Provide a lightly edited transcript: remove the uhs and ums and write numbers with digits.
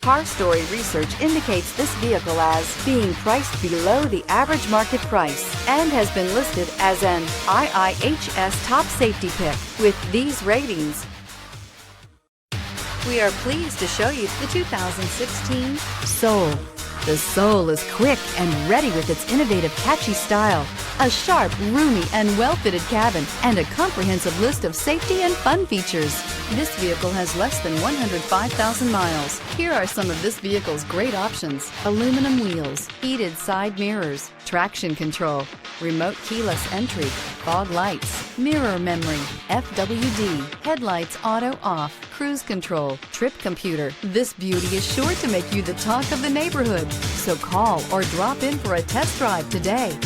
Car Story research indicates this vehicle as being priced below the average market price and has been listed as an IIHS top safety pick with these ratings. We are pleased to show you the 2016 Soul. The Soul is quick and ready with its innovative, catchy style, a sharp, roomy, and well-fitted cabin, and a comprehensive list of safety and fun features. This vehicle has less than 105,000 miles. Here are some of this vehicle's great options: aluminum wheels, heated side mirrors, traction control, remote keyless entry, fog lights, mirror memory, FWD, headlights auto off, cruise control, trip computer. This beauty is sure to make you the talk of the neighborhood. So call or drop in for a test drive today.